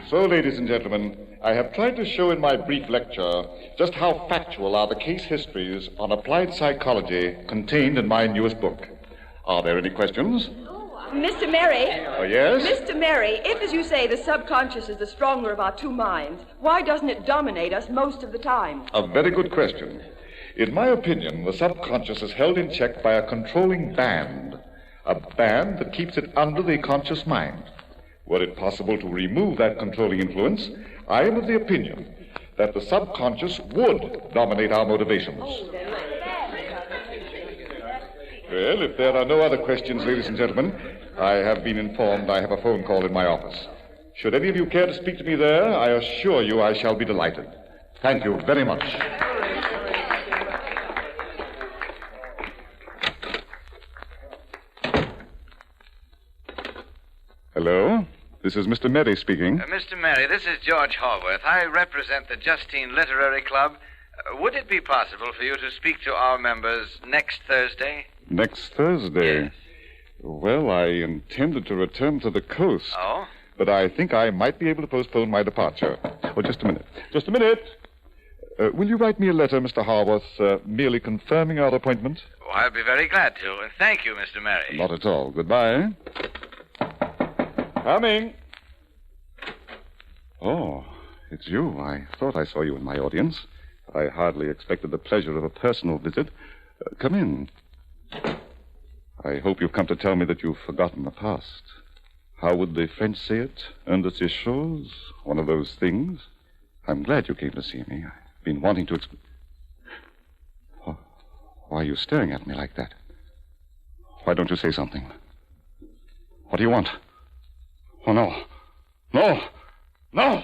So, ladies and gentlemen, I have tried to show in my brief lecture just how factual are the case histories on applied psychology contained in my newest book. Are there any questions? Mr. Mary. Oh, yes? Mr. Mary, if, as you say, the subconscious is the stronger of our two minds, why doesn't it dominate us most of the time? A very good question. In my opinion, the subconscious is held in check by a controlling band, a band that keeps it under the conscious mind. Were it possible to remove that controlling influence, I am of the opinion that the subconscious would dominate our motivations. Well, if there are no other questions, ladies and gentlemen, I have been informed I have a phone call in my office. Should any of you care to speak to me there, I assure you I shall be delighted. Thank you very much. Hello? This is Mr. Mary speaking. Mr. Mary, this is George Haworth. I represent the Justine Literary Club. Would it be possible for you to speak to our members next Thursday? Next Thursday? Yes. Well, I intended to return to the coast. Oh? But I think I might be able to postpone my departure. Oh, just a minute. Just a minute. Will you write me a letter, Mr. Haworth, merely confirming our appointment? Oh, I'll be very glad to. Thank you, Mr. Mary. Not at all. Goodbye. Coming. Oh, it's you. I thought I saw you in my audience. I hardly expected the pleasure of a personal visit. Come in. I hope you've come to tell me that you've forgotten the past. How would the French say it? Un de ces choses? One of those things. I'm glad you came to see me. I've been wanting to Oh, why are you staring at me like that? Why don't you say something? What do you want? Oh, no. No! No!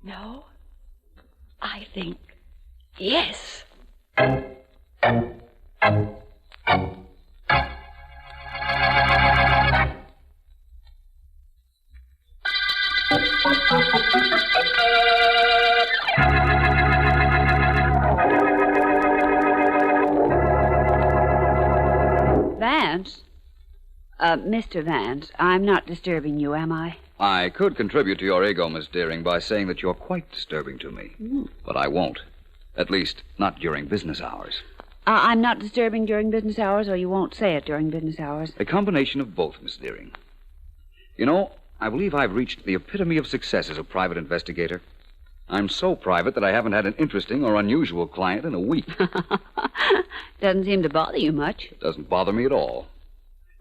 No. I think yes. Vance? Mr. Vance, I'm not disturbing you, am I? I could contribute to your ego, Miss Deering, by saying that you're quite disturbing to me. But I won't. At least, not during business hours. I'm not disturbing during business hours, or you won't say it during business hours? A combination of both, Miss Deering. You know, I believe I've reached the epitome of success as a private investigator. I'm so private that I haven't had an interesting or unusual client in a week. Doesn't seem to bother you much. It doesn't bother me at all.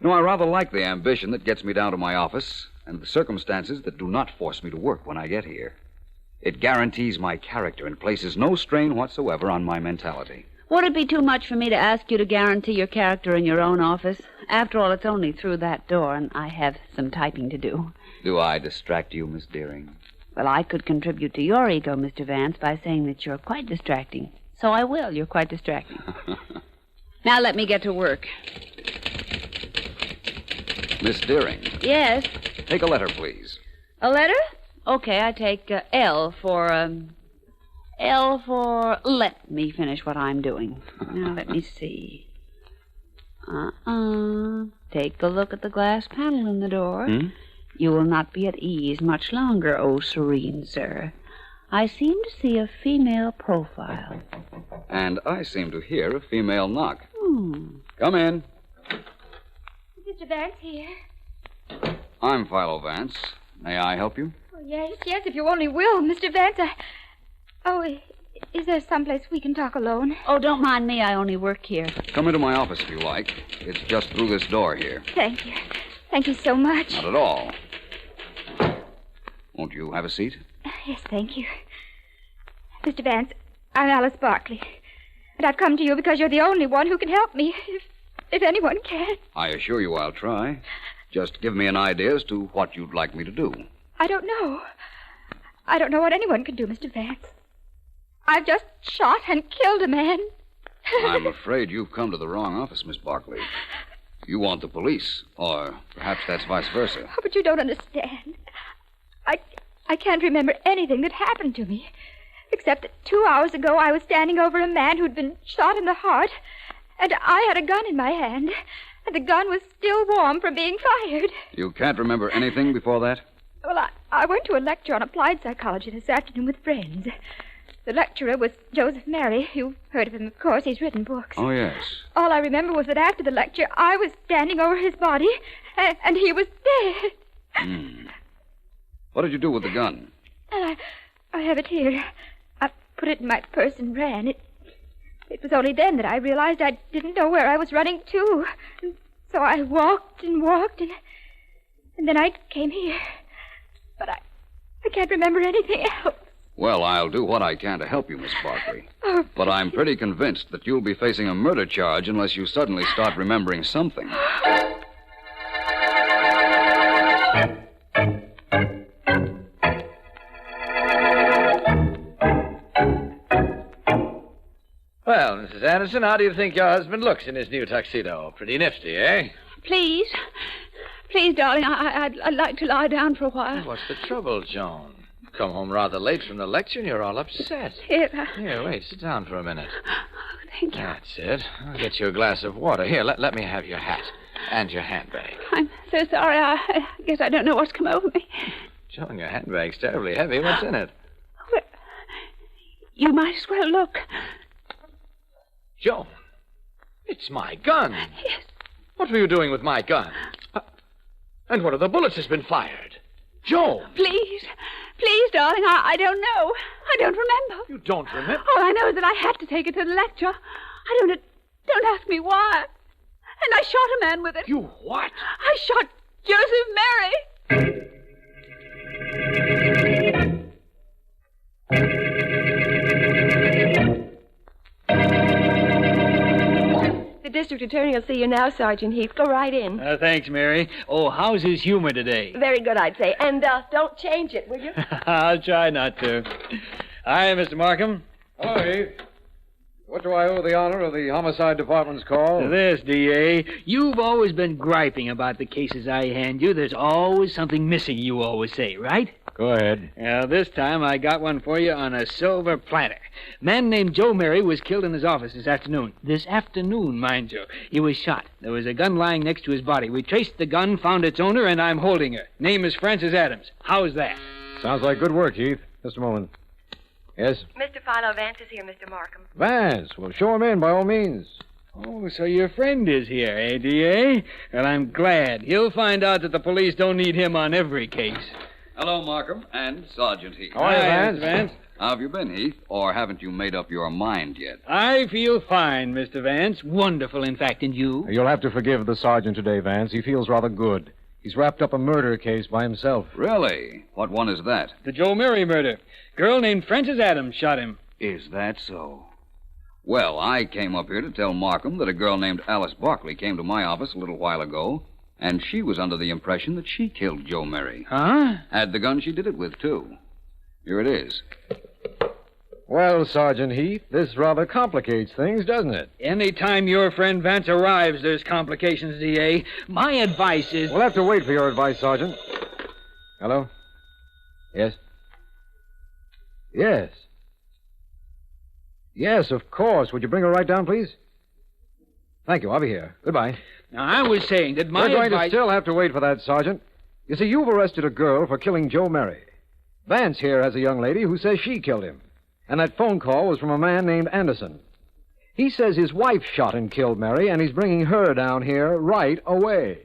You know, I rather like the ambition that gets me down to my office and the circumstances that do not force me to work when I get here. It guarantees my character and places no strain whatsoever on my mentality. Would it be too much for me to ask you to guarantee your character in your own office? After all, it's only through that door, and I have some typing to do. Do I distract you, Miss Deering? Well, I could contribute to your ego, Mr. Vance, by saying that you're quite distracting. So I will. You're quite distracting. Now let me get to work. Miss Deering. Yes? Take a letter, please. A letter? Okay, I take L for let me finish what I'm doing. Now, let me see. Take a look at the glass panel in the door. You will not be at ease much longer, oh serene sir. I seem to see a female profile. And I seem to hear a female knock. Come in. Mr. Vance here. I'm Philo Vance. May I help you? Oh, yes, if you only will, Mr. Vance. Is there someplace we can talk alone? Oh, don't mind me. I only work here. Come into my office if you like. It's just through this door here. Thank you. Thank you so much. Not at all. Won't you have a seat? Yes, thank you. Mr. Vance, I'm Alice Barkley. And I've come to you because you're the only one who can help me, if anyone can. I assure you I'll try. Just give me an idea as to what you'd like me to do. I don't know. I don't know what anyone can do, Mr. Vance. I've just shot and killed a man. I'm afraid you've come to the wrong office, Miss Barkley. You want the police, or perhaps that's vice versa. Oh, but you don't understand. I can't remember anything that happened to me, except that 2 hours ago I was standing over a man who'd been shot in the heart, And I had a gun in my hand. And the gun was still warm from being fired. You can't remember anything before that? Well, I went to a lecture on applied psychology this afternoon with friends. The lecturer was Jose Ferrer. You've heard of him, of course. He's written books. Oh, yes. All I remember was that after the lecture, I was standing over his body, and he was dead. What did you do with the gun? I have it here. I put it in my purse and ran. It was only then that I realized I didn't know where I was running to. And so I walked and walked, and then I came here. But I can't remember anything else. Well, I'll do what I can to help you, Miss Barkley. Oh, but I'm pretty convinced that you'll be facing a murder charge unless you suddenly start remembering something. Well, Mrs. Anderson, how do you think your husband looks in his new tuxedo? Pretty nifty, eh? Please, darling, I'd like to lie down for a while. What's the trouble, Joan? You've come home rather late from the lecture and you're all upset. Here, wait, sit down for a minute. Oh, thank you. That's it. I'll get you a glass of water. Here, let me have your hat and your handbag. I'm so sorry. I guess I don't know what's come over me. Joan, your handbag's terribly heavy. What's in it? Well, you might as well look. Joan, it's my gun. Yes. What were you doing with my gun? And one of the bullets has been fired. Joan! Please, darling, I don't know. I don't remember. You don't remember? All I know is that I had to take it to the lecture. Don't ask me why. And I shot a man with it. You what? I shot Joseph Mary. The district attorney will see you now, Sergeant Heath. Go right in. Thanks, Mary. Oh, how's his humor today? Very good, I'd say. And don't change it, will you? I'll try not to. Hi, Mr. Markham. Hello, Heath. What do I owe the honor of the homicide department's call? This, D.A. You've always been griping about the cases I hand you. There's always something missing, you always say, right? Go ahead. This time I got one for you on a silver platter. Man named Joe Mary was killed in his office this afternoon. This afternoon, mind you. He was shot. There was a gun lying next to his body. We traced the gun, found its owner, and I'm holding her. Name is Frances Adams. How's that? Sounds like good work, Heath. Just a moment. Yes? Mr. Philo Vance is here, Mr. Markham. Vance. Well, show him in by all means. Oh, so your friend is here, eh, D.A.? Well, I'm glad. He'll find out that the police don't need him on every case. Hello, Markham, and Sergeant Heath. How are you, Hi, Vance? Mr. Vance. How have you been, Heath? Or haven't you made up your mind yet? I feel fine, Mr. Vance. Wonderful, in fact, and you? You'll have to forgive the sergeant today, Vance. He feels rather good. He's wrapped up a murder case by himself. Really? What one is that? The Joe Mary murder. Girl named Frances Adams shot him. Is that so? Well, I came up here to tell Markham that a girl named Alice Barkley came to my office a little while ago, and she was under the impression that she killed Joe Mary. Huh? Had the gun she did it with, too. Here it is. Well, Sergeant Heath, this rather complicates things, doesn't it? Any time your friend Vance arrives, there's complications, D.A. My advice is... We'll have to wait for your advice, Sergeant. Hello? Yes? Yes. Yes, of course. Would you bring her right down, please? Thank you. I'll be here. Goodbye. Now, I was saying that my We're going advice... to still have to wait for that, Sergeant. You see, you've arrested a girl for killing Joe Mary. Vance here has a young lady who says she killed him. And that phone call was from a man named Anderson. He says his wife shot and killed Mary, and he's bringing her down here right away.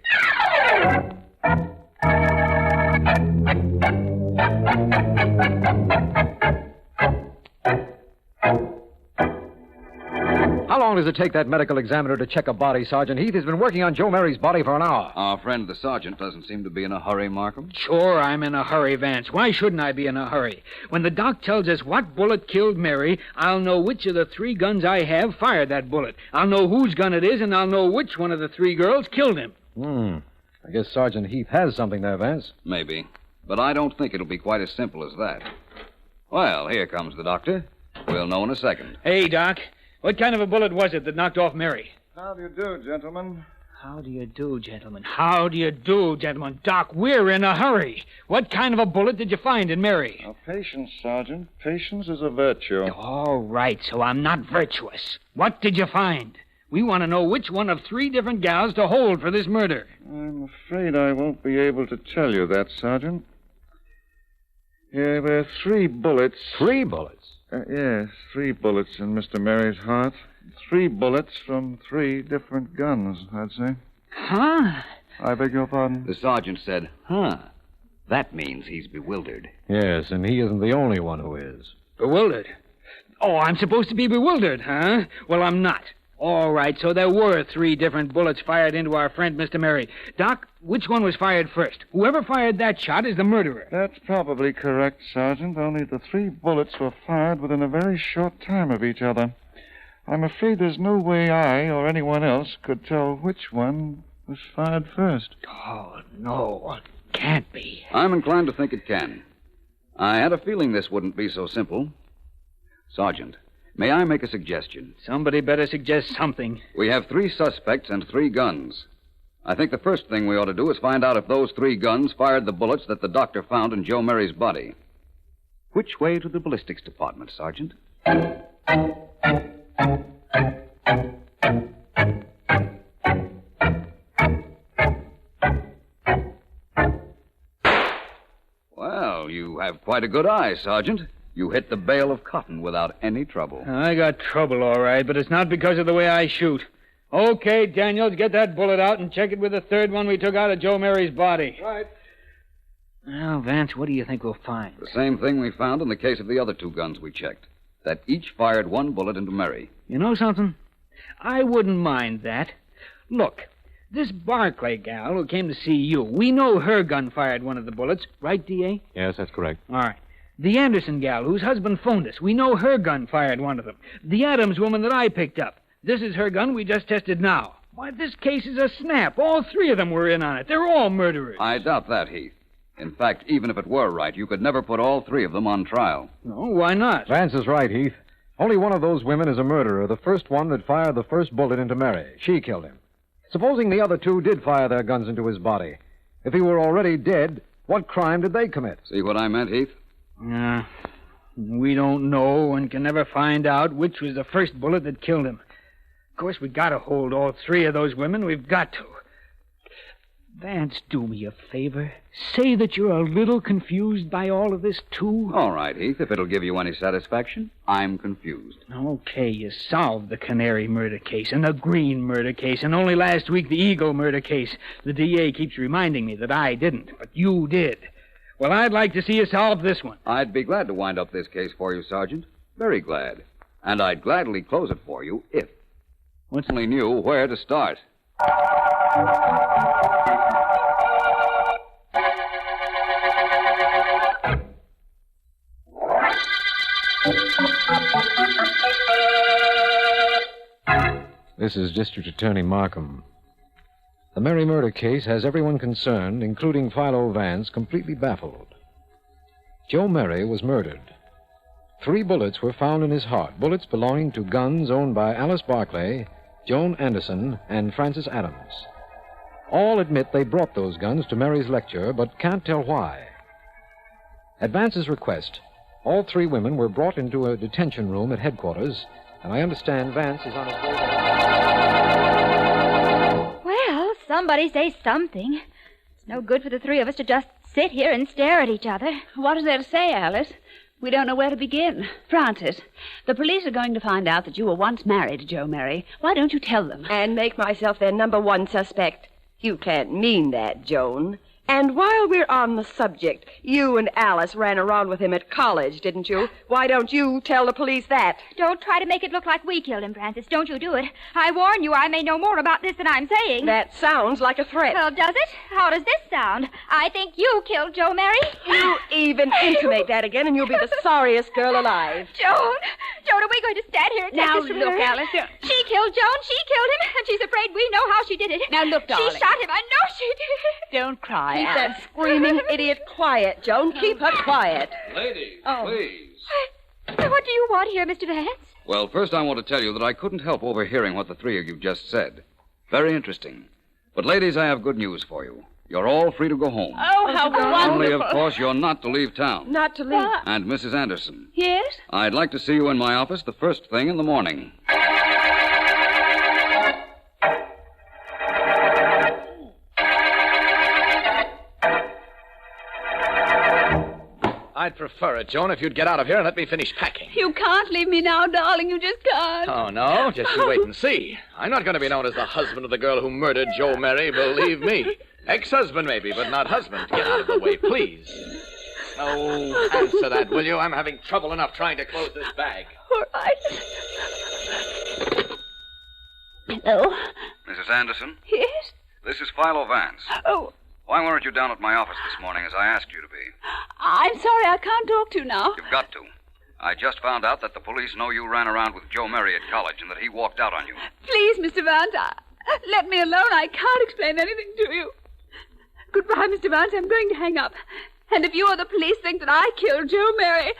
How long does it take that medical examiner to check a body, Sergeant Heath? He's been working on Joe Mary's body for an hour. Our friend the sergeant doesn't seem to be in a hurry, Markham. Sure, I'm in a hurry, Vance. Why shouldn't I be in a hurry? When the doc tells us what bullet killed Mary, I'll know which of the 3 guns I have fired that bullet. I'll know whose gun it is, and I'll know which one of the 3 girls killed him. I guess Sergeant Heath has something there, Vance. Maybe. But I don't think it'll be quite as simple as that. Well, here comes the doctor. We'll know in a second. Hey, Doc. What kind of a bullet was it that knocked off Mary? How do you do, gentlemen? How do you do, gentlemen? How do you do, gentlemen? Doc, we're in a hurry. What kind of a bullet did you find in Mary? Now, patience, Sergeant. Patience is a virtue. All right, so I'm not virtuous. What did you find? We want to know which one of 3 different gals to hold for this murder. I'm afraid I won't be able to tell you that, Sergeant. There were 3 bullets. 3 bullets? Yes, 3 bullets in Mr. Mary's heart. 3 bullets from 3 different guns, I'd say. Huh? I beg your pardon? The sergeant said, huh. That means he's bewildered. Yes, and he isn't the only one who is. Bewildered? Oh, I'm supposed to be bewildered, huh? Well, I'm not. All right, so there were 3 different bullets fired into our friend, Mr. Mary. Doc, which one was fired first? Whoever fired that shot is the murderer. That's probably correct, Sergeant, only the 3 bullets were fired within a very short time of each other. I'm afraid there's no way I or anyone else could tell which one was fired first. Oh, no, it can't be. I'm inclined to think it can. I had a feeling this wouldn't be so simple. Sergeant, may I make a suggestion? Somebody better suggest something. We have 3 suspects and 3 guns. I think the first thing we ought to do is find out if those 3 guns fired the bullets that the doctor found in Joe Mary's body. Which way to the ballistics department, Sergeant? Well, you have quite a good eye, Sergeant. You hit the bale of cotton without any trouble. I got trouble, all right, but it's not because of the way I shoot. Okay, Daniels, get that bullet out and check it with the 3rd one we took out of Joe Mary's body. Right. Well, Vance, what do you think we'll find? The same thing we found in the case of the other 2 guns we checked. That each fired 1 bullet into Mary. You know something? I wouldn't mind that. Look, this Barclay gal who came to see you, we know her gun fired one of the bullets, right, D.A.? Yes, that's correct. All right. The Anderson gal whose husband phoned us, we know her gun fired one of them. The Adams woman that I picked up, this is her gun we just tested now. Why, this case is a snap. All 3 of them were in on it. They're all murderers. I doubt that, Heath. In fact, even if it were right, you could never put all 3 of them on trial. No, why not? Vance is right, Heath. Only one of those women is a murderer, the first one that fired the first bullet into Mary. She killed him. Supposing the other 2 did fire their guns into his body. If he were already dead, what crime did they commit? See what I meant, Heath? We don't know and can never find out which was the first bullet that killed him. Of course, we got to hold all 3 of those women. We've got to. Vance, do me a favor. Say that you're a little confused by all of this, too. All right, Heath, if it'll give you any satisfaction. I'm confused. Okay, you solved the Canary murder case and the Green murder case, and only last week the Eagle murder case. The DA keeps reminding me that I didn't, but you did. Well, I'd like to see you solve this one. I'd be glad to wind up this case for you, Sergeant. Very glad. And I'd gladly close it for you if only knew where to start. This is District Attorney Markham. The Mary murder case has everyone concerned, including Philo Vance, completely baffled. Joe Mary was murdered. 3 bullets were found in his heart, bullets belonging to guns owned by Alice Barclay, Joan Anderson, and Francis Adams. All admit they brought those guns to Mary's lecture, but can't tell why. At Vance's request, all 3 women were brought into a detention room at headquarters, and I understand Vance is on his way back. Well, somebody say something. It's no good for the 3 of us to just sit here and stare at each other. What is there to say, Alice? We don't know where to begin. Francis, the police are going to find out that you were once married to Joe Mary. Why don't you tell them? And make myself their number 1 suspect. You can't mean that, Joan. And while we're on the subject, you and Alice ran around with him at college, didn't you? Why don't you tell the police that? Don't try to make it look like we killed him, Francis. Don't you do it. I warn you, I may know more about this than I'm saying. That sounds like a threat. Well, does it? How does this sound? I think you killed Joe Mary. You even intimate that again, and you'll be the sorriest girl alive. Joan, are we going to stand here and take Now, this from look, her? Alice. She killed Joan. She killed him, and she's afraid we know how she did it. Now, look, darling. She shot him. I know she did. Don't cry, Keep Alice. that screaming idiot quiet, Joan. Keep her quiet. Ladies, Oh. please. What do you want here, Mr. Vance? Well, first I want to tell you that I couldn't help overhearing what the 3 of you just said. Very interesting. But, ladies, I have good news for you. You're all free to go home. Oh, how wonderful. Only, of course, you're not to leave town. Not to leave. And Mrs. Anderson, Yes? I'd like to see you in my office the first thing in the morning. I'd prefer it, Joan, if you'd get out of here and let me finish packing. You can't leave me now, darling. You just can't. Oh, no? Just you wait and see. I'm not going to be known as the husband of the girl who murdered Joe Mary, believe me. Ex-husband, maybe, but not husband. Get out of the way, please. Oh, answer that, will you? I'm having trouble enough trying to close this bag. All right. Hello? Mrs. Anderson? Yes? This is Philo Vance. Oh, Why weren't you down at my office this morning as I asked you to be? I'm sorry. I can't talk to you now. You've got to. I just found out that the police know you ran around with Joe Mary at college and that he walked out on you. Please, Mr. Vance, let me alone. I can't explain anything to you. Goodbye, Mr. Vance. I'm going to hang up. And if you or the police think that I killed Joe Mary,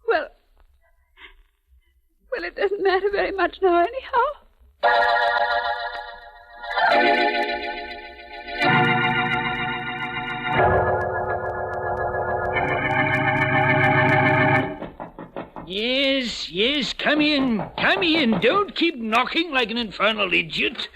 well, it doesn't matter very much now anyhow. Yes, come in. Come in. Don't keep knocking like an infernal idiot.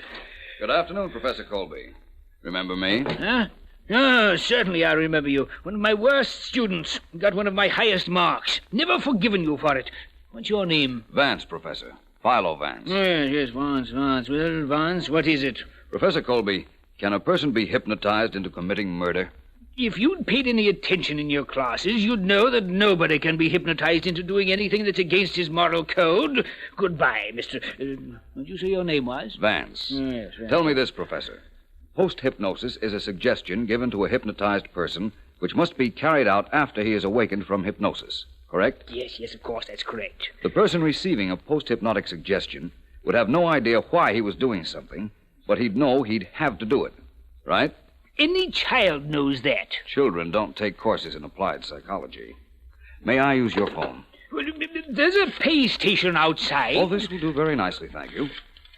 Good afternoon, Professor Colby. Remember me? Huh? Oh, certainly I remember you. One of my worst students. Got one of my highest marks. Never forgiven you for it. What's your name? Vance, Professor. Philo Vance. Yes, Vance. Well, Vance, what is it? Professor Colby, can a person be hypnotized into committing murder? If you'd paid any attention in your classes, you'd know that nobody can be hypnotized into doing anything that's against his moral code. Goodbye, Mr. What did you say your name was? Vance. Yes, Vance. Tell me this, Professor. Post-hypnosis is a suggestion given to a hypnotized person which must be carried out after he is awakened from hypnosis, correct? Yes, of course, that's correct. The person receiving a post-hypnotic suggestion would have no idea why he was doing something, but he'd know he'd have to do it, right? Any child knows that. Children don't take courses in applied psychology. May I use your phone? Well, there's a pay station outside. Oh, this will do very nicely, thank you.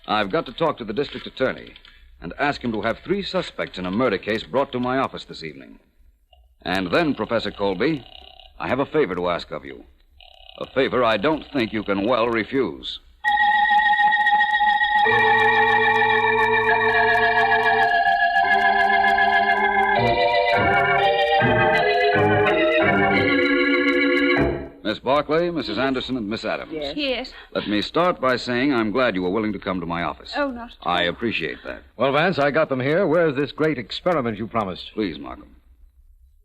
I've got to talk to the district attorney and ask him to have 3 suspects in a murder case brought to my office this evening. And then, Professor Colby, I have a favor to ask of you. A favor I don't think you can well refuse. Miss Barclay, Mrs. Anderson, and Miss Adams. Yes. Let me start by saying I'm glad you were willing to come to my office. Oh, not at all. I appreciate that. Well, Vance, I got them here. Where's this great experiment you promised? Please, Markham.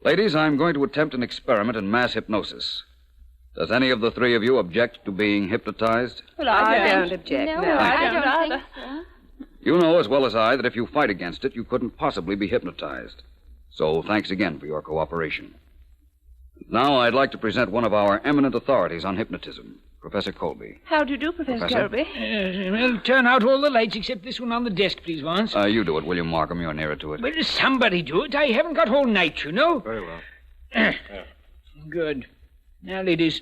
Ladies, I'm going to attempt an experiment in mass hypnosis. Does any of the 3 of you object to being hypnotized? Well, I don't object. No, No. I don't think so. You know as well as I that if you fight against it, you couldn't possibly be hypnotized. So thanks again for your cooperation. Now I'd like to present one of our eminent authorities on hypnotism, Professor Colby. How do you do, Professor Colby? Well, turn out all the lights except this one on the desk, please, Vance. You do it, William Markham. You're nearer to it. Well, somebody do it. I haven't got whole night, you know. Very well. Good. Now, ladies,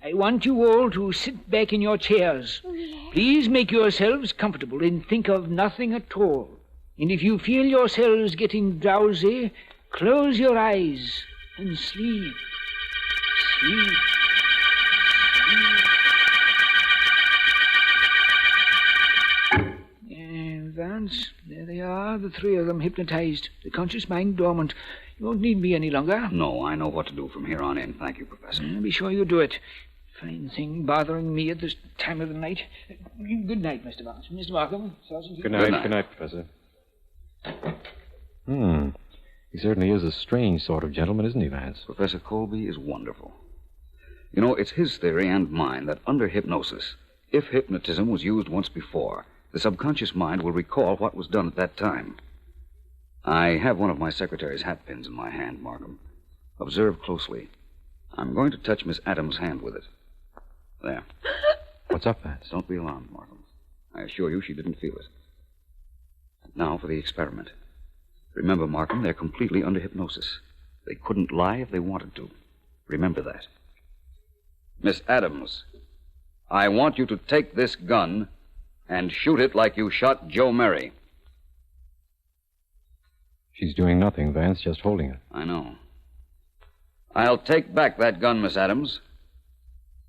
I want you all to sit back in your chairs. Please make yourselves comfortable and think of nothing at all. And if you feel yourselves getting drowsy, close your eyes and sleep. Sleep. Vance, there they are, the 3 of them hypnotized. The conscious mind dormant. You won't need me any longer. No, I know what to do from here on in. Thank you, Professor. Be sure you do it. Fine thing bothering me at this time of the night. Good night, Mr. Vance. Mr. Markham, Sergeant. Good night, Professor. He certainly is a strange sort of gentleman, isn't he, Vance? Professor Colby is wonderful. You know, it's his theory and mine that under hypnosis, if hypnotism was used once before, the subconscious mind will recall what was done at that time. I have one of my secretary's hat pins in my hand, Markham. Observe closely. I'm going to touch Miss Adams' hand with it. There. What's up, Vance? Don't be alarmed, Markham. I assure you she didn't feel it. And now for the experiment. Remember, Markham, they're completely under hypnosis. They couldn't lie if they wanted to. Remember that. Miss Adams, I want you to take this gun and shoot it like you shot Joe Mary. She's doing nothing, Vance, just holding it. I know. I'll take back that gun, Miss Adams.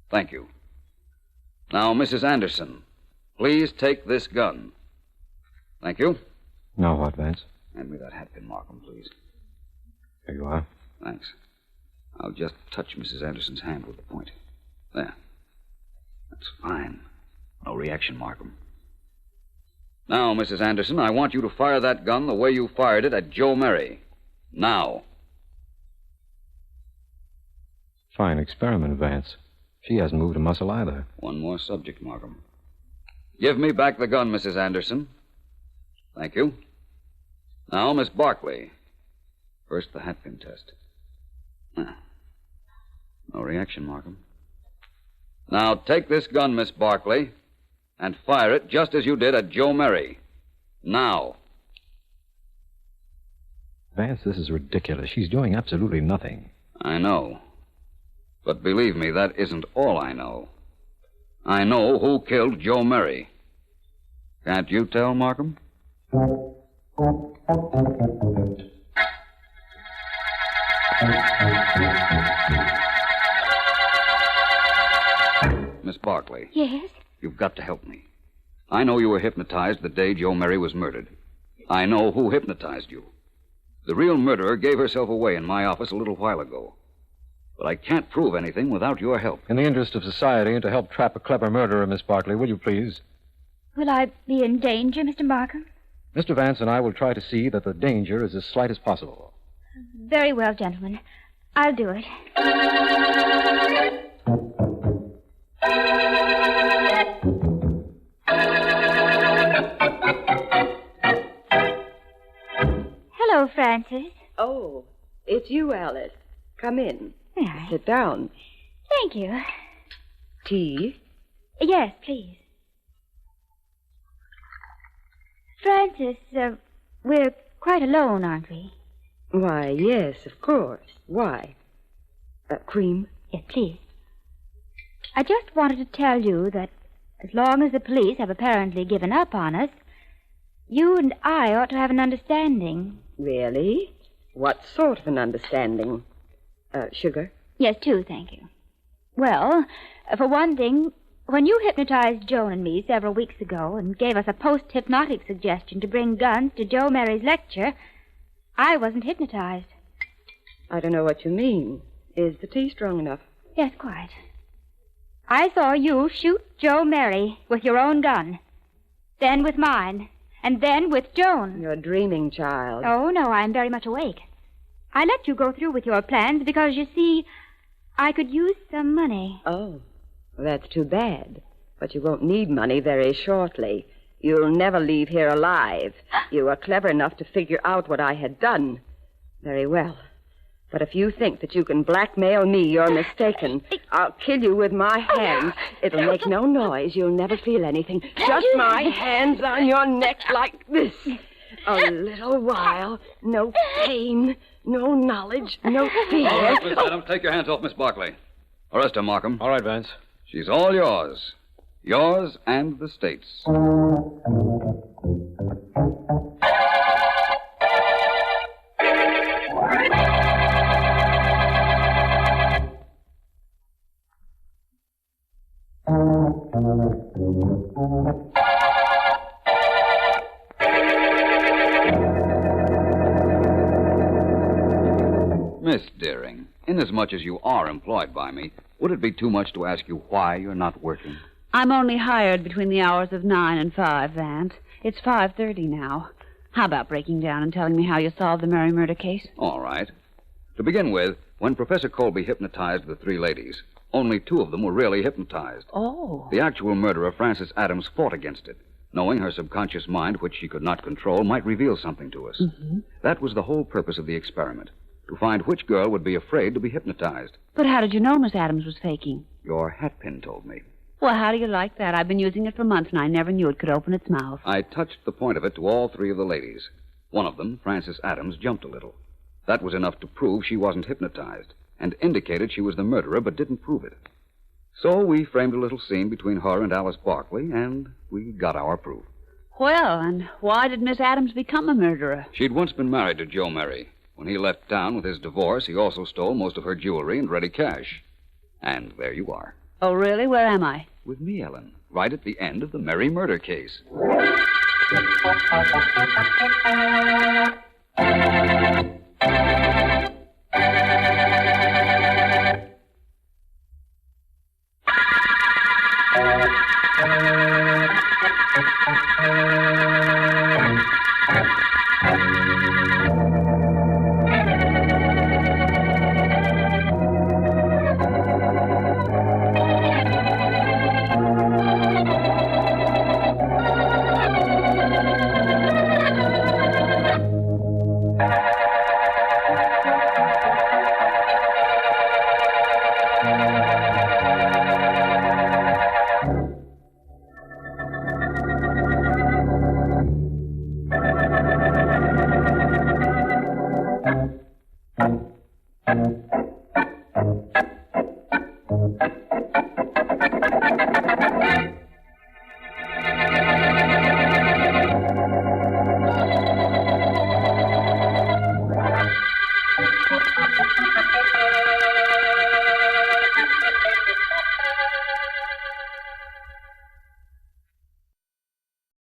Thank you. Now, Mrs. Anderson, please take this gun. Thank you. Now what, Vance? Hand me that hat pin, Markham, please. Here you are. Thanks. I'll just touch Mrs. Anderson's hand with the point. There. That's fine. No reaction, Markham. Now, Mrs. Anderson, I want you to fire that gun the way you fired it at Joe Mary. Now. Fine experiment, Vance. She hasn't moved a muscle either. One more subject, Markham. Give me back the gun, Mrs. Anderson. Thank you. Now, Miss Barkley. First, the hatpin test. No reaction, Markham. Now, take this gun, Miss Barkley, and fire it just as you did at Joe Mary. Now. Vance, this is ridiculous. She's doing absolutely nothing. I know. But believe me, that isn't all I know. I know who killed Joe Mary. Can't you tell, Markham? Miss Barkley. Yes? You've got to help me. I know you were hypnotized the day Joe Mary was murdered. I know who hypnotized you. The real murderer gave herself away in my office a little while ago. But I can't prove anything without your help. In the interest of society and to help trap a clever murderer, Miss Barkley, will you please? Will I be in danger, Mr. Markham? Mr. Vance and I will try to see that the danger is as slight as possible. Very well, gentlemen. I'll do it. Hello, Francis. Oh, it's you, Alice. Come in. Yeah. Sit down. Thank you. Tea? Yes, please. Francis, we're quite alone, aren't we? Why, yes, of course. Why? Cream? Yes, please. I just wanted to tell you that as long as the police have apparently given up on us, you and I ought to have an understanding. Really? What sort of an understanding? Sugar? Yes, two, thank you. Well, for one thing, when you hypnotized Joan and me several weeks ago and gave us a post-hypnotic suggestion to bring guns to Joe Mary's lecture, I wasn't hypnotized. I don't know what you mean. Is the tea strong enough? Yes, quite. I saw you shoot Joe Mary with your own gun, then with mine, and then with Joan. You're dreaming, child. Oh, no, I'm very much awake. I let you go through with your plans because, you see, I could use some money. Oh, well, that's too bad. But you won't need money very shortly. You'll never leave here alive. You were clever enough to figure out what I had done. Very well. But if you think that you can blackmail me, you're mistaken. I'll kill you with my hands. It'll make no noise. You'll never feel anything. Just my hands on your neck like this. A little while. No pain. No knowledge. No fear. All right, Miss Adams, take your hands off Miss Barkley. Arrest her, Markham. All right, Vance. She's all yours. Yours and the state's. Miss Deering, inasmuch as you are employed by me, would it be too much to ask you why you're not working? I'm only hired between the hours of 9 and 5, Vance. It's 5:30 now. How about breaking down and telling me how you solved the Mary murder case? All right. To begin with, when Professor Colby hypnotized the three ladies, only two of them were really hypnotized. Oh. The actual murderer, Frances Adams, fought against it, knowing her subconscious mind, which she could not control, might reveal something to us. Mm-hmm. That was the whole purpose of the experiment, to find which girl would be afraid to be hypnotized. But how did you know Miss Adams was faking? Your hatpin told me. Well, how do you like that? I've been using it for months, and I never knew it could open its mouth. I touched the point of it to all three of the ladies. One of them, Frances Adams, jumped a little. That was enough to prove she wasn't hypnotized, and indicated she was the murderer, but didn't prove it. So we framed a little scene between her and Alice Barkley, and we got our proof. Well, and why did Miss Adams become a murderer? She'd once been married to Joe Mary. When he left town with his divorce, he also stole most of her jewelry and ready cash. And there you are. Oh, really? Where am I? With me, Ellen. Right at the end of the Mary murder case.